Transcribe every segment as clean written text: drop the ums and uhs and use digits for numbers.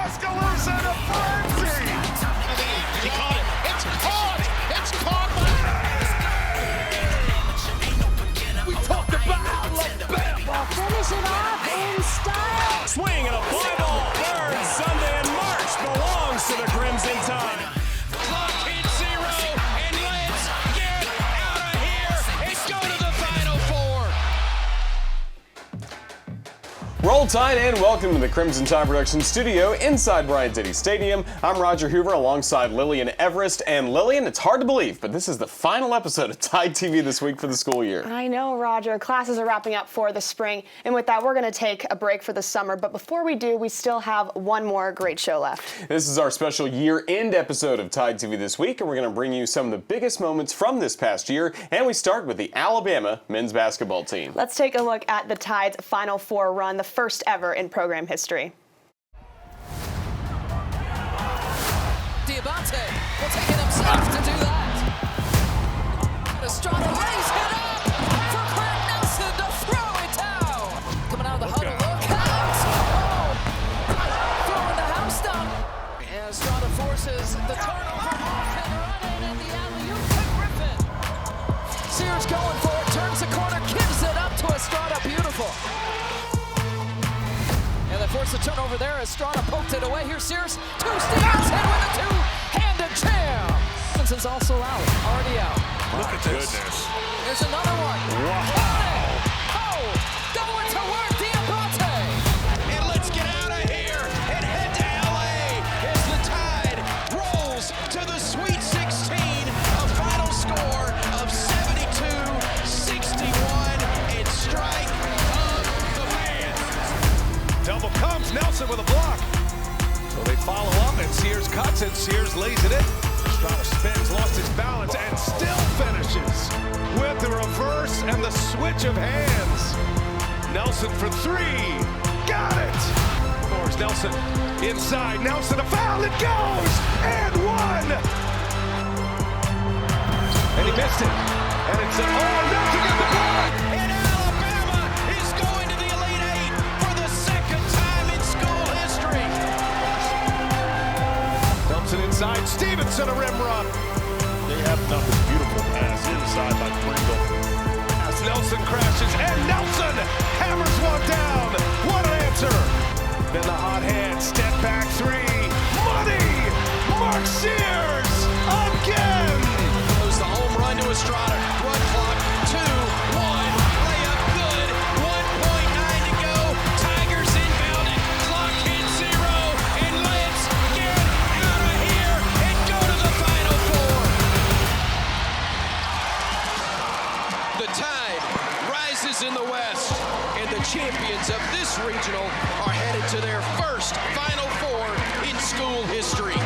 Tuscaloosa to frenzy. He caught it. It's caught. It's caught. We talked about Alabama. Finish it off in style. Swing and a fly ball. Third Sunday in March belongs to the Crimson Tide. Clock hit 0, and let's get out of here and go to the Final Four. Roll Tide and welcome to the Crimson Tide Production Studio inside Bryant-Denny Stadium. I'm Roger Hoover alongside Lillian Everest. And Lillian, it's hard to believe, but this is the final episode of Tide TV this week for the school year. I know, Roger. Classes are wrapping up for the spring. And with that, we're going to take a break for the summer. But before we do, we still have one more great show left. This is our special year-end episode of Tide TV this week, and we're going to bring you some of the biggest moments from this past year. And we start with the Alabama men's basketball team. Let's take a look at the Tide's Final Four run, the first ever in program history. Diabate will take it himself to do that. Estrada lays it up for Grant Nelson to throw it down. Coming out of the huddle, look out! Oh, throwing the house down. And Estrada forces the turnover off and running, and the alley-oop to Griffin. Sears going for it, turns the corner, gives it up to Estrada, beautiful. And they force the turnover there. Estrada poked it away. Here's Sears. Two steals in with a two-handed jam. Simpson's also out. Already out. Look at this. Goodness. There's another one. Wow. Oh, going to work, Diabate. And let's get out of here and head to L.A. as the Tide rolls to the Sweet 16. A final score of 72-61 and strike of the fans. Double comes, Nelson with a block. So they follow up, and Sears cuts it. Sears lays it in. Estrada spins, lost his balance, and still finishes with the reverse and the switch of hands. Nelson for three. Got it. Scores Nelson inside. Nelson a foul. It goes. And one. And he missed it. And it's Nelson got the block. And Alabama is going to the Elite Eight for the second time in school history. Nelson inside. Stevenson a rim run. They have another beautiful pass inside by Pringle. As Nelson crashes, and Nelson hammers one down. What an answer. Then the hot hand, step back three. Money! Mark Sears again! Goes the home run to Estrada. Run clock, 2-1. Layup good. 1.9 to go. Tigers inbounded. Clock hit 0. And let's get out of here and go to the Final Four. The Tide rises in the West, and the champions of this regional are headed to their first Final Four in school history.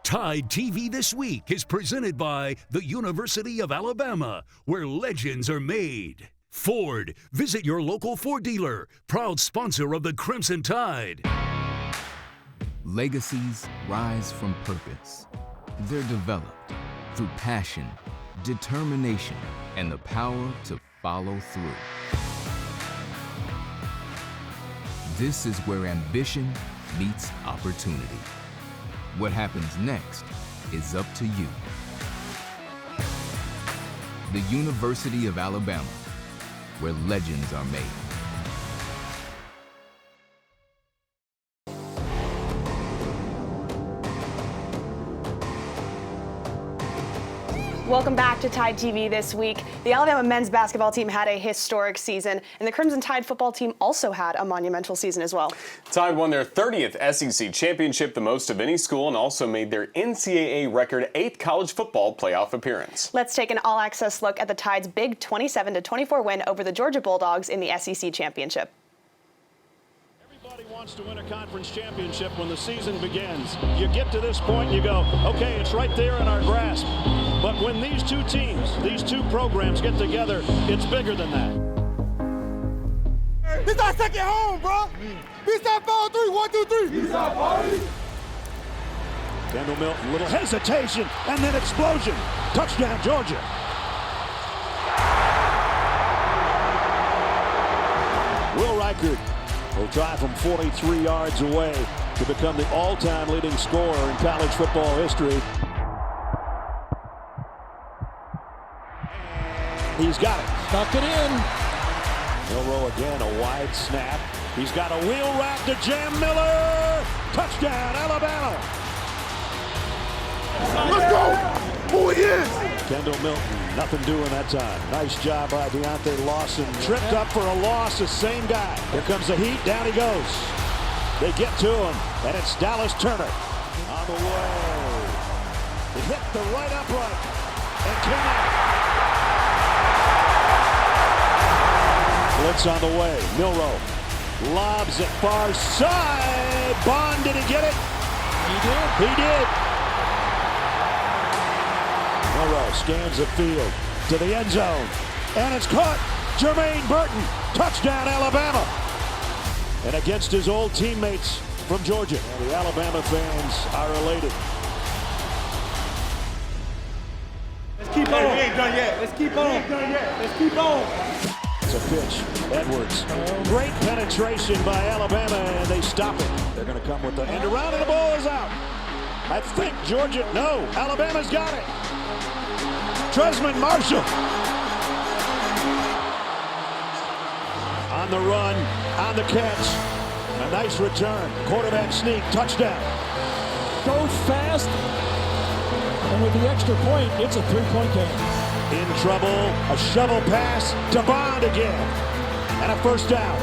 Tide TV This Week is presented by the University of Alabama, where legends are made. Ford, visit your local Ford dealer, proud sponsor of the Crimson Tide. Legacies rise from purpose. They're developed through passion, determination, and the power to follow through. This is where ambition meets opportunity. What happens next is up to you. The University of Alabama, where legends are made. Welcome back to Tide TV This Week. The Alabama men's basketball team had a historic season, and the Crimson Tide football team also had a monumental season as well. Tide won their 30th SEC championship, the most of any school, and also made their NCAA record 8th college football playoff appearance. Let's take an all-access look at the Tide's big 27-24 win over the Georgia Bulldogs in the SEC championship. Everybody wants to win a conference championship when the season begins. You get to this point, you go, okay, it's right there in our grasp. But when these two teams, these two programs get together, it's bigger than that. This our second home, bro. This our 4-3, 1, 2, 3. This our party. Kendall Milton, little hesitation, and then explosion. Touchdown, Georgia. Will Reichert will try from 43 yards away to become the all-time leading scorer in college football history. He's got it. Stuck it in. Milroe again, a wide snap. He's got a wheel route to Jam Miller. Touchdown, Alabama. Let's go! Who he is? Kendall Milton, nothing doing that time. Nice job by Deontay Lawson. Tripped up for a loss, the same guy. Here comes the heat, down he goes. They get to him, and it's Dallas Turner on the way. It hit the right upright, and came out. Blitz on the way. Milroe lobs it far side. Bond, did he get it? He did. He did. Milroe scans the field to the end zone, and it's caught. Jermaine Burton, touchdown Alabama. And against his old teammates from Georgia. The Alabama fans are elated. Let's keep on. We ain't done yet. Let's keep on. Let's keep on. It's a pitch. Edwards. Great penetration by Alabama, and they stop it. They're going to come with the end around, and the ball is out. I think Georgia, no, Alabama's got it. Tresman Marshall. On the run, on the catch. A nice return. Quarterback sneak, touchdown. Goes fast. And with the extra point, it's a 3-point game. In trouble, a shovel pass to Bond again, and a first down.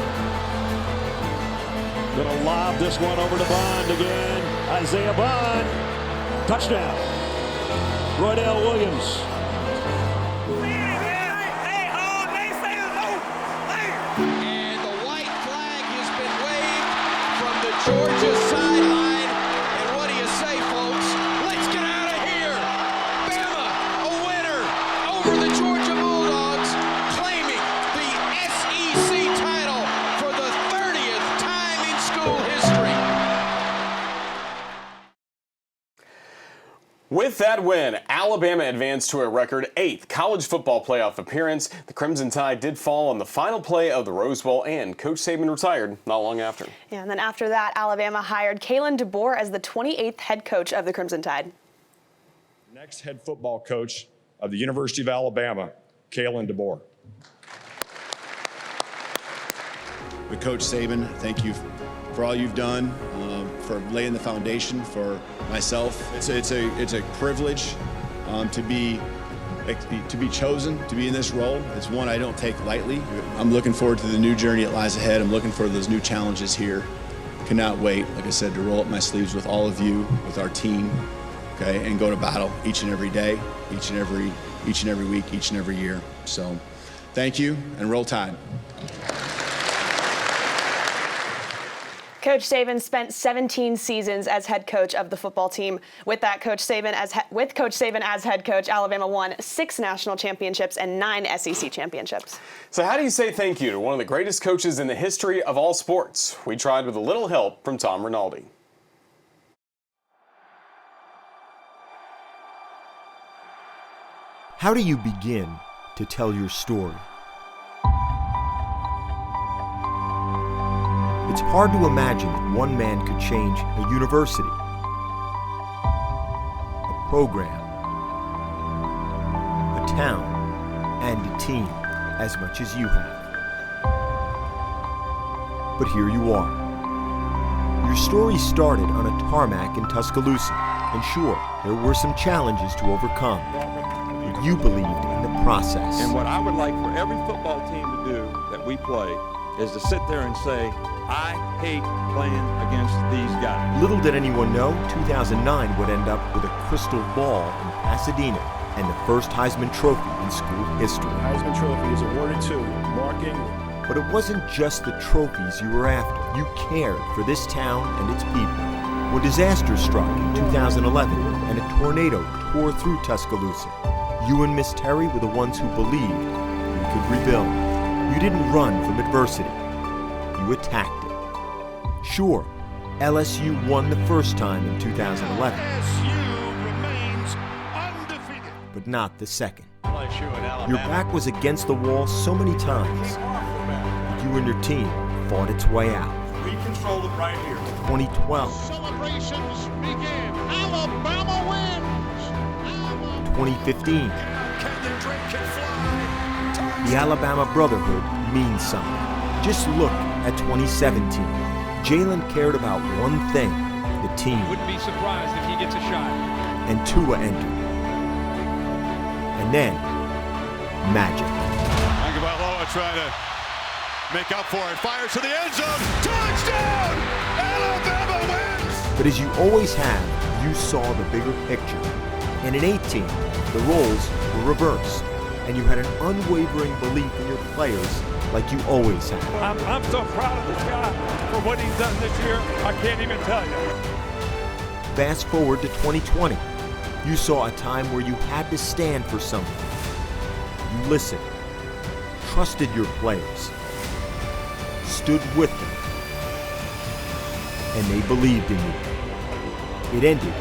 Gonna lob this one over to Bond again. Isaiah Bond, touchdown. Roydell Williams. And the white flag has been waved from the Georgia sideline. And what do you say, folks? Let's get out of here. Bama, a winner over the Georgia Bulldogs, claiming the SEC title for the 30th time in school history. With that win, Alabama advanced to a record 8th college football playoff appearance. The Crimson Tide did fall on the final play of the Rose Bowl, and Coach Saban retired not long after. Yeah, and then after that, Alabama hired Kalen DeBoer as the 28th head coach of the Crimson Tide. Next head football coach of the University of Alabama, Kalen DeBoer. But Coach Saban, thank you for all you've done, for laying the foundation for myself. It's a privilege to be chosen to be in this role. It's one I don't take lightly. I'm looking forward to the new journey that lies ahead. I'm looking for those new challenges here. Cannot wait, like I said, to roll up my sleeves with all of you, with our team, okay, and go to battle each and every day, each and every week, each and every year. So, thank you, and roll Tide. Coach Saban spent 17 seasons as head coach of the football team. With that, Coach Saban as head coach, Alabama won 6 national championships and 9 SEC championships. So how do you say thank you to one of the greatest coaches in the history of all sports? We tried with a little help from Tom Rinaldi. How do you begin to tell your story? It's hard to imagine that one man could change a university, a program, a town, and a team as much as you have. But here you are. Your story started on a tarmac in Tuscaloosa, and sure, there were some challenges to overcome, but you believed in the process. And what I would like for every football team to do that we play is to sit there and say, I hate playing against these guys. Little did anyone know, 2009 would end up with a crystal ball in Pasadena and the first Heisman Trophy in school history. The Heisman Trophy is awarded to Mark Ingram. But it wasn't just the trophies you were after. You cared for this town and its people. When disaster struck in 2011 and a tornado tore through Tuscaloosa, you and Miss Terry were the ones who believed we could rebuild. You didn't run from adversity. You attacked it. Sure, LSU won the first time in 2011. LSU remains undefeated. But not the second. Your back was against the wall so many times. You and your team fought its way out. We control it right here. 2012. Celebrations begin. Alabama wins. 2015. Can the drink can fly? The Alabama Brotherhood means something. Just look at 2017. Jalen cared about one thing, the team. Wouldn't be surprised if he gets a shot. And Tua entered. And then, magic. Tagovailoa trying to make up for it. Fires to the end zone. Touchdown! Alabama wins! But as you always have, you saw the bigger picture. And in 18, the roles were reversed. And you had an unwavering belief in your players like you always have. I'm so proud of this guy for what he's done this year. I can't even tell you. Fast forward to 2020. You saw a time where you had to stand for something. You listened, trusted your players, stood with them, and they believed in you. It ended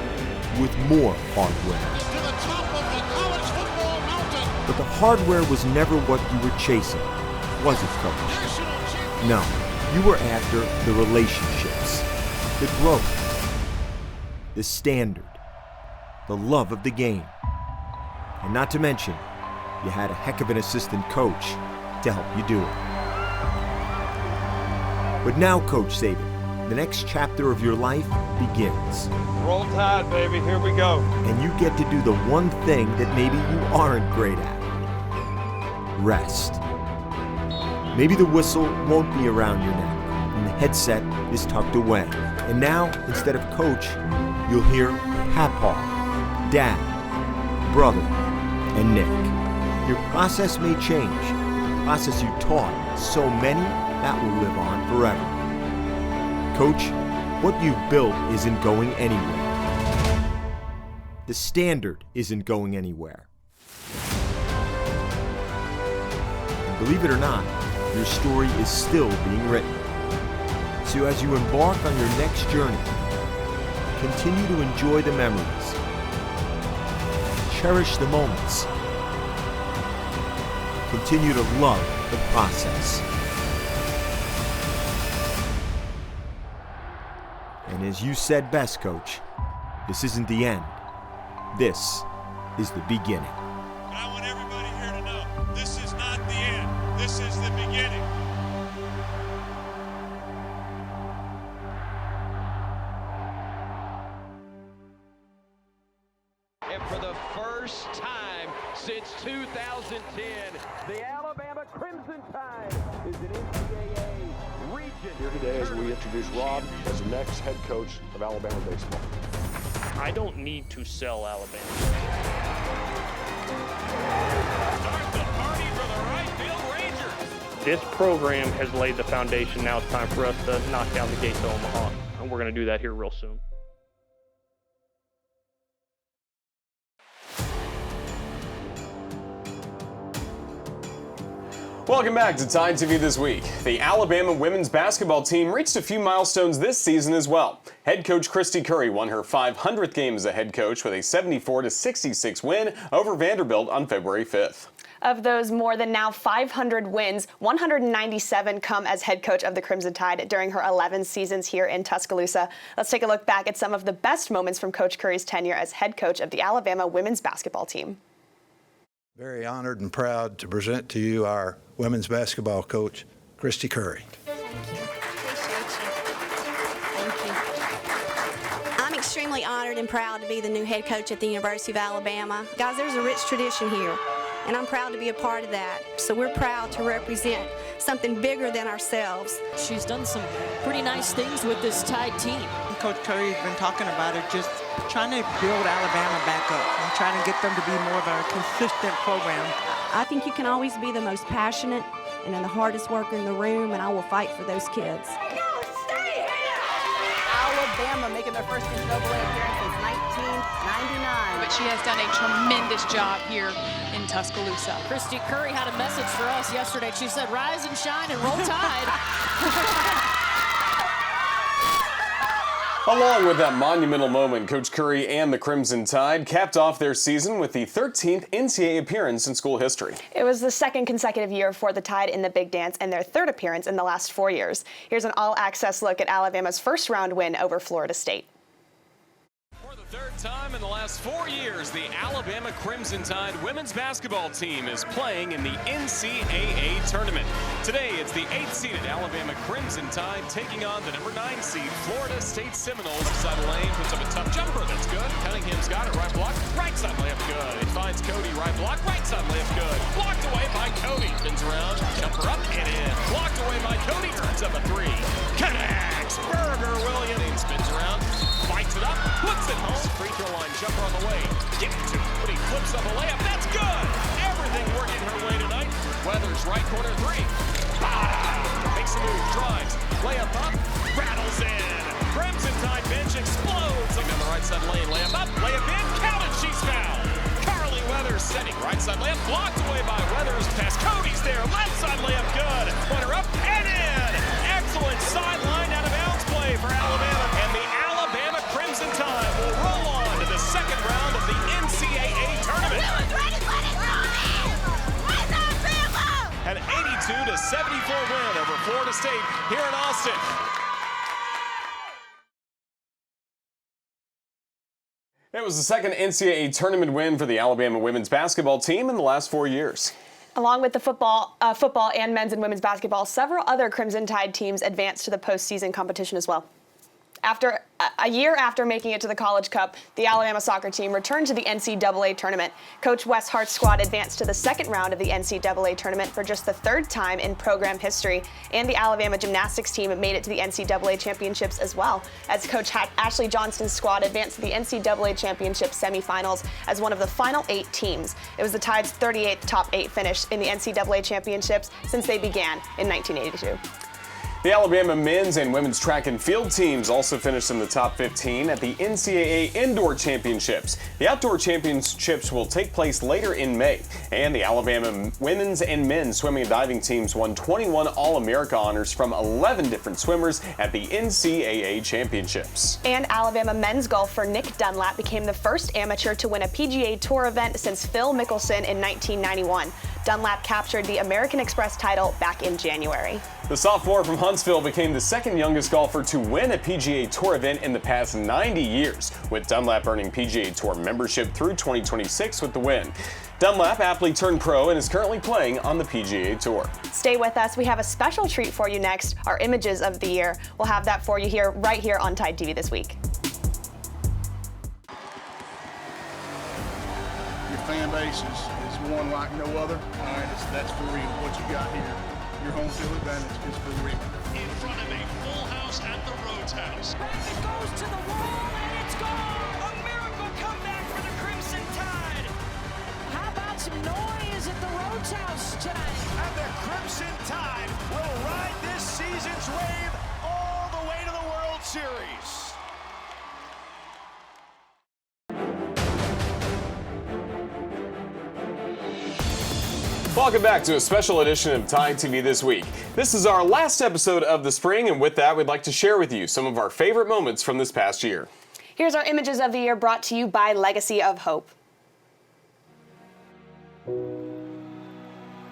with more hardware. To the top of the college football mountain. But the hardware was never what you were chasing, was it, Coach? National champion. No, you were after the relationships, the growth, the standard, the love of the game. And not to mention, you had a heck of an assistant coach to help you do it. But now, Coach Saban, the next chapter of your life begins. Roll Tide, baby. Here we go. And you get to do the one thing that maybe you aren't great at. Rest. Maybe the whistle won't be around your neck and the headset is tucked away. And now, instead of coach, you'll hear Papa, Dad, Brother, and Nick. Your process may change. The process you taught so many, that will live on forever. Coach, what you've built isn't going anywhere. The standard isn't going anywhere. And believe it or not, your story is still being written. So as you embark on your next journey, continue to enjoy the memories. Cherish the moments. Continue to love the process. And as you said best, Coach, this isn't the end. This is the beginning. And I want everybody here to know, this is not the end. This is the beginning. And for the first time since 2010, the Alabama Crimson Tide is an NCAA region. Here today as we introduce Rob as the next head coach of Alabama baseball. I don't need to sell Alabama. Start the party for the right field Rangers. This program has laid the foundation. Now it's time for us to knock down the gates of Omaha. And we're going to do that here real soon. Welcome back to Tide TV This Week. The Alabama women's basketball team reached a few milestones this season as well. Head coach Christy Curry won her 500th game as a head coach with a 74-66 win over Vanderbilt on February 5th. Of those more than now 500 wins, 197 come as head coach of the Crimson Tide during her 11 seasons here in Tuscaloosa. Let's take a look back at some of the best moments from Coach Curry's tenure as head coach of the Alabama women's basketball team. Very honored and proud to present to you our women's basketball coach, Christy Curry. Thank you. Appreciate you. Thank you. I'm extremely honored and proud to be the new head coach at the University of Alabama. Guys, there's a rich tradition here, and I'm proud to be a part of that. So we're proud to represent something bigger than ourselves. She's done some pretty nice things with this Tide team. Coach Curry has been talking about it, just trying to build Alabama back up and trying to get them to be more of a consistent program. I think you can always be the most passionate and the hardest worker in the room, and I will fight for those kids. Alabama making their first NCAA appearance since 1999. But she has done a tremendous job here in Tuscaloosa. Christy Curry had a message for us yesterday. She said, rise and shine and roll Tide. Along with that monumental moment, Coach Curry and the Crimson Tide capped off their season with the 13th NCAA appearance in school history. It was the second consecutive year for the Tide in the Big Dance and their third appearance in the last 4 years. Here's an all-access look at Alabama's first-round win over Florida State. Third time in the last 4 years, the Alabama Crimson Tide women's basketball team is playing in the NCAA tournament. Today, it's the 8th-seeded Alabama Crimson Tide taking on the number 9 seed Florida State Seminoles. Side lane puts up a tough jumper. That's good. Cunningham's got it. Right block. Right side layup good. It finds Cody. Right block. Right side layup good. Blocked away by Cody. Spins around. Jumper up and in. Blocked away by Cody. Turns up a 3. Connects. Burger Williams spins around. Fights it up. Puts it home. Free throw line jumper on the way. Give it to him. But he flips up a layup. That's good. Everything working her way tonight. Weathers right corner 3. Makes a move. Drives. Layup up. Rattles in. Crimson Tide bench explodes. On the right side lane. Layup up. Layup in. Counted. She's fouled. Carly Weathers setting. Right side layup. Blocked away by Weathers. Pass. Cody's there. Left side layup good. Pointer up and in. Excellent sideline out of bounds play for Alabama. And the Alabama Crimson Tide will roll on to the second round of the NCAA tournament. An 82-74 win over Florida State here in Austin. It was the second NCAA tournament win for the Alabama women's basketball team in the last 4 years. Along with the football and men's and women's basketball, several other Crimson Tide teams advanced to the postseason competition as well. A year after making it to the College Cup, the Alabama soccer team returned to the NCAA tournament. Coach Wes Hart's squad advanced to the second round of the NCAA tournament for just the third time in program history, and the Alabama gymnastics team made it to the NCAA championships as well, as Coach Ashley Johnston's squad advanced to the NCAA championship semifinals as one of the final 8 teams. It was the Tide's 38th top 8 finish in the NCAA championships since they began in 1982. The Alabama men's and women's track and field teams also finished in the top 15 at the NCAA Indoor Championships. The outdoor championships will take place later in May, and the Alabama women's and men's swimming and diving teams won 21 All-America honors from 11 different swimmers at the NCAA Championships. And Alabama men's golfer Nick Dunlap became the first amateur to win a PGA Tour event since Phil Mickelson in 1991. Dunlap captured the American Express title back in January. The sophomore from Huntsville became the second youngest golfer to win a PGA Tour event in the past 90 years, with Dunlap earning PGA Tour membership through 2026 with the win. Dunlap aptly turned pro and is currently playing on the PGA Tour. Stay with us. We have a special treat for you next, our images of the year. We'll have that for you right here on Tide TV this week. Your fan base is one like no other. All right, that's for real. What you got here, your home field advantage is for real. In front of a full house at the Rhodes House. Back it goes to the wall, and it's gone! A miracle comeback for the Crimson Tide. How about some noise at the Rhodes House tonight? And the Crimson Tide will ride this season's wave all the way to the World Series. Welcome back to a special edition of Tide TV This Week. This is our last episode of the spring, and with that, we'd like to share with you some of our favorite moments from this past year. Here's our images of the year brought to you by Legacy of Hope.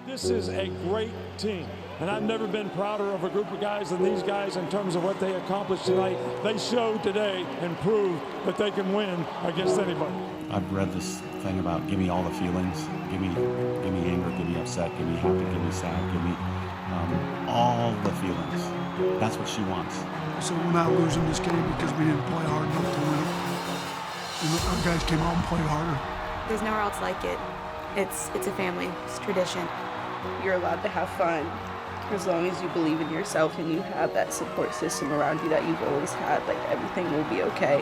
This is a great team, and I've never been prouder of a group of guys than these guys in terms of what they accomplished tonight. They showed today and proved that they can win against anybody. I've read this thing about give me all the feelings, give me anger, give me upset, give me happy, give me sad, give me all the feelings. That's what she wants. So we're not losing this game because we didn't play hard enough to win it. And our guys came out and played harder. There's nowhere else like it. It's a family, it's tradition. You're allowed to have fun as long as you believe in yourself and you have that support system around you that you've always had. Like, everything will be okay.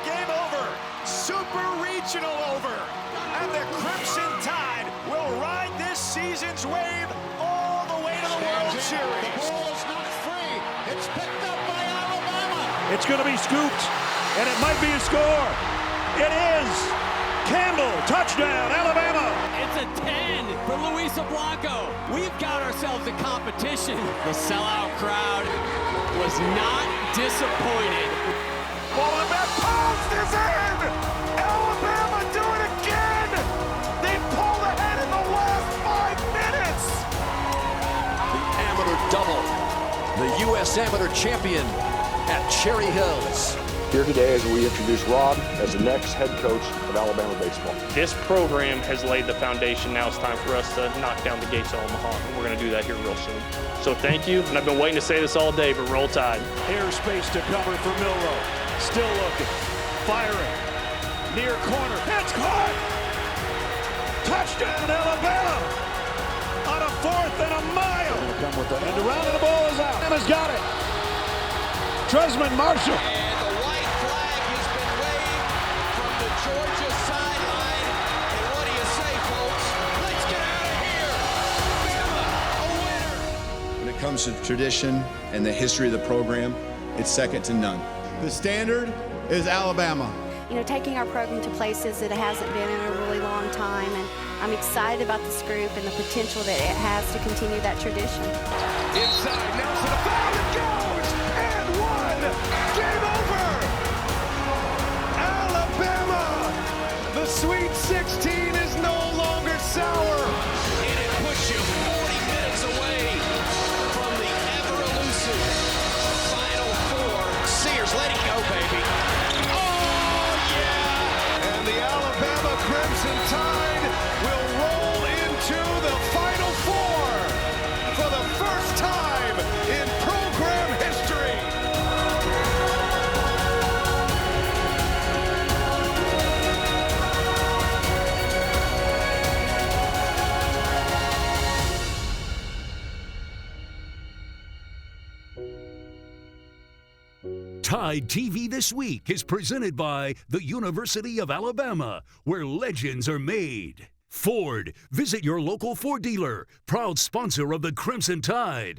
Game over. Super Regional over. And the Crimson Tide will ride this season's wave all the way to the World Series. The ball is not free. It's picked up by Alabama. It's going to be scooped, and it might be a score. It is. Campbell, touchdown, Alabama. It's a 10 for Luisa Blanco. We've got ourselves a competition. The sellout crowd was not disappointed. Ball in the back post is in! Alabama do it again! They pulled ahead in the last 5 minutes! The amateur double. The U.S. Amateur Champion at Cherry Hills. Here today as we introduce Rob as the next head coach of Alabama baseball. This program has laid the foundation. Now it's time for us to knock down the gates of Omaha, and we're going to do that here real soon. So thank you, and I've been waiting to say this all day, but roll Tide. Airspace to cover for Milroe. Still looking. Firing. Near corner. It's caught! Touchdown, Alabama! On a 4th and a mile. And the round of the ball is out. Alabama's got it. Tresman Marshall. And the white flag has been waved from the Georgia sideline. And what do you say, folks? Let's get out of here. Alabama, a winner. When it comes to tradition and the history of the program, it's second to none. The standard is Alabama. You know, taking our program to places that it hasn't been in a really long time, and I'm excited about this group and the potential that it has to continue that tradition. Inside, Nelson, a foul, it goes! And one! Game over! Alabama! The Sweet 16 is no longer sour! And it puts you 40 minutes away from the ever-elusive Final Four. Sears, let it go, baby. And the Alabama Crimson Tide will roll into the Final Four for the first time in program history. Tide TV This Week is presented by the University of Alabama, where legends are made. Ford, visit your local Ford dealer, proud sponsor of the Crimson Tide.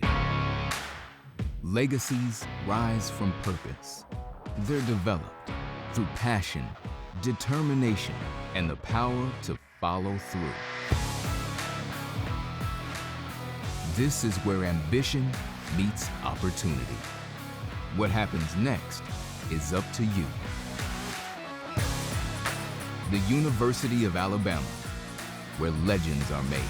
Legacies rise from purpose. They're developed through passion, determination, and the power to follow through. This is where ambition meets opportunity. What happens next is up to you. The University of Alabama, where legends are made.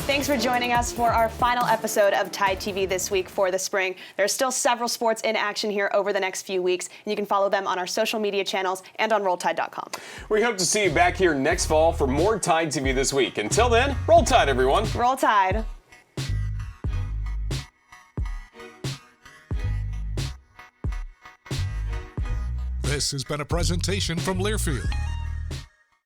Thanks for joining us for our final episode of Tide TV This Week for the spring. There's still several sports in action here over the next few weeks, and you can follow them on our social media channels and on RollTide.com. We hope to see you back here next fall for more Tide TV This Week. Until then, roll Tide, everyone. Roll Tide. This has been a presentation from Learfield,